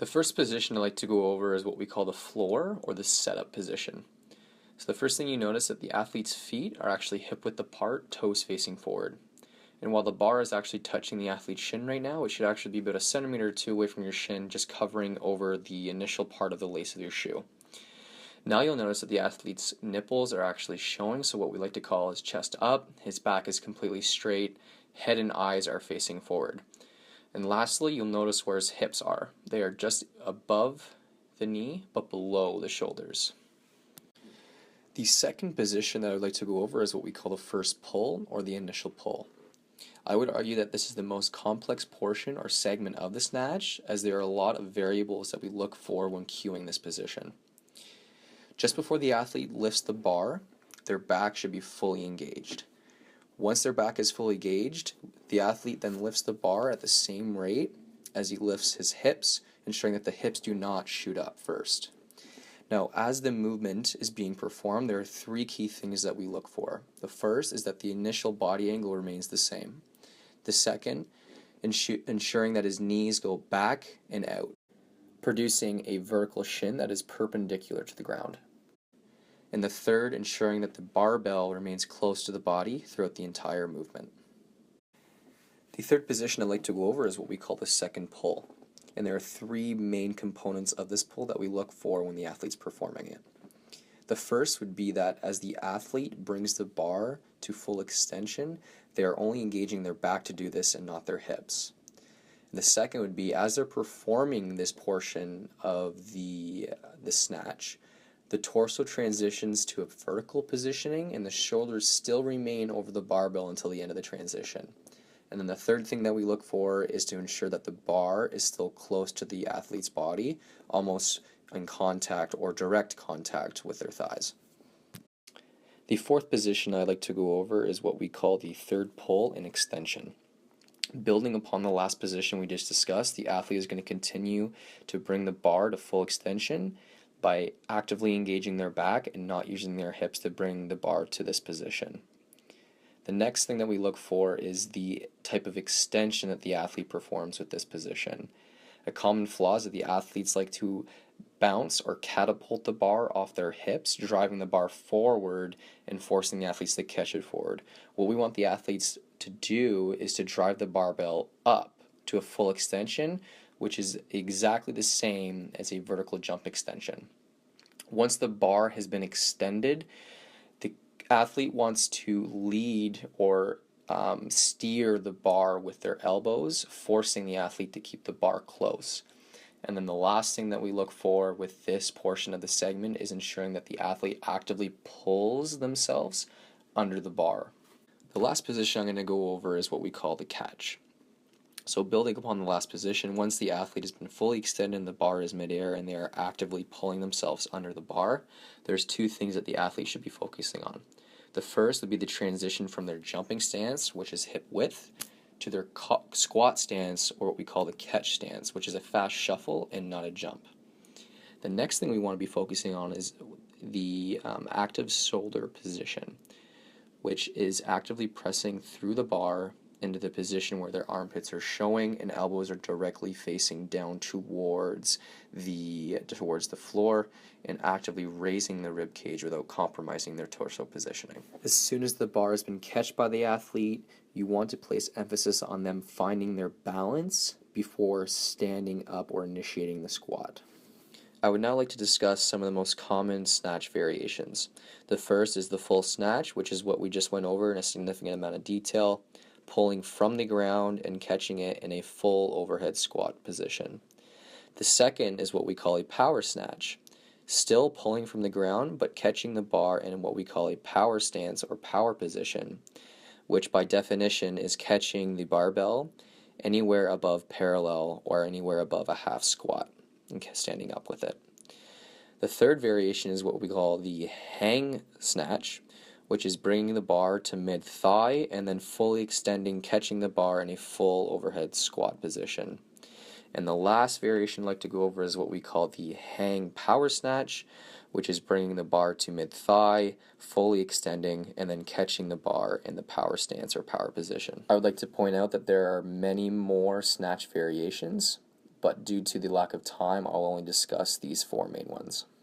The first position I like to go over is what we call the floor or the setup position. So the first thing you notice that the athlete's feet are actually hip width apart, toes facing forward. And while the bar is actually touching the athlete's shin right now, it should actually be about a centimeter or two away from your shin, just covering over the initial part of the lace of your shoe. Now you'll notice that the athlete's nipples are actually showing, so what we like to call is chest up, his back is completely straight, head and eyes are facing forward. And lastly, you'll notice where his hips are. They are just above the knee, but below the shoulders. The second position that I would like to go over is what we call the first pull or the initial pull. I would argue that this is the most complex portion or segment of the snatch, as there are a lot of variables that we look for when cueing this position. Just before the athlete lifts the bar, their back should be fully engaged. Once their back is fully engaged, the athlete then lifts the bar at the same rate as he lifts his hips, ensuring that the hips do not shoot up first. Now, as the movement is being performed, there are three key things that we look for. The first is that the initial body angle remains the same. The second, ensuring that his knees go back and out, producing a vertical shin that is perpendicular to the ground. And the third, ensuring that the barbell remains close to the body throughout the entire movement. The third position I'd like to go over is what we call the second pull. And there are three main components of this pull that we look for when the athlete's performing it. The first would be that as the athlete brings the bar to full extension, they are only engaging their back to do this and not their hips. And the second would be as they're performing this portion of the snatch, the torso transitions to a vertical positioning and the shoulders still remain over the barbell until the end of the transition. And then the third thing that we look for is to ensure that the bar is still close to the athlete's body, almost in contact or direct contact with their thighs. The fourth position I'd like to go over is what we call the third pull and extension. Building upon the last position we just discussed, the athlete is going to continue to bring the bar to full extension by actively engaging their back and not using their hips to bring the bar to this position. The next thing that we look for is the type of extension that the athlete performs with this position. A common flaw is that the athletes like to bounce or catapult the bar off their hips, driving the bar forward and forcing the athletes to catch it forward. What we want the athletes to do is to drive the barbell up to a full extension, which is exactly the same as a vertical jump extension. Once the bar has been extended, the athlete wants to lead or steer the bar with their elbows, forcing the athlete to keep the bar close. And then the last thing that we look for with this portion of the segment is ensuring that the athlete actively pulls themselves under the bar. The last position I'm going to go over is what we call the catch. So building upon the last position, once the athlete has been fully extended and the bar is midair and they are actively pulling themselves under the bar, there's two things that the athlete should be focusing on. The first would be the transition from their jumping stance, which is hip width, to their squat stance, or what we call the catch stance, which is a fast shuffle and not a jump. The next thing we want to be focusing on is the active shoulder position, which is actively pressing through the bar into the position where their armpits are showing and elbows are directly facing down towards the floor and actively raising the rib cage without compromising their torso positioning. As soon as the bar has been catched by the athlete, you want to place emphasis on them finding their balance before standing up or initiating the squat. I would now like to discuss some of the most common snatch variations. The first is the full snatch, which is what we just went over in a significant amount of detail, pulling from the ground and catching it in a full overhead squat position. The second is what we call a power snatch, still pulling from the ground but catching the bar in what we call a power stance or power position, which by definition is catching the barbell anywhere above parallel or anywhere above a half squat and standing up with it. The third variation is what we call the hang snatch, which is bringing the bar to mid-thigh and then fully extending, catching the bar in a full overhead squat position. And the last variation I'd like to go over is what we call the hang power snatch, which is bringing the bar to mid-thigh, fully extending, and then catching the bar in the power stance or power position. I would like to point out that there are many more snatch variations, but due to the lack of time, I'll only discuss these four main ones.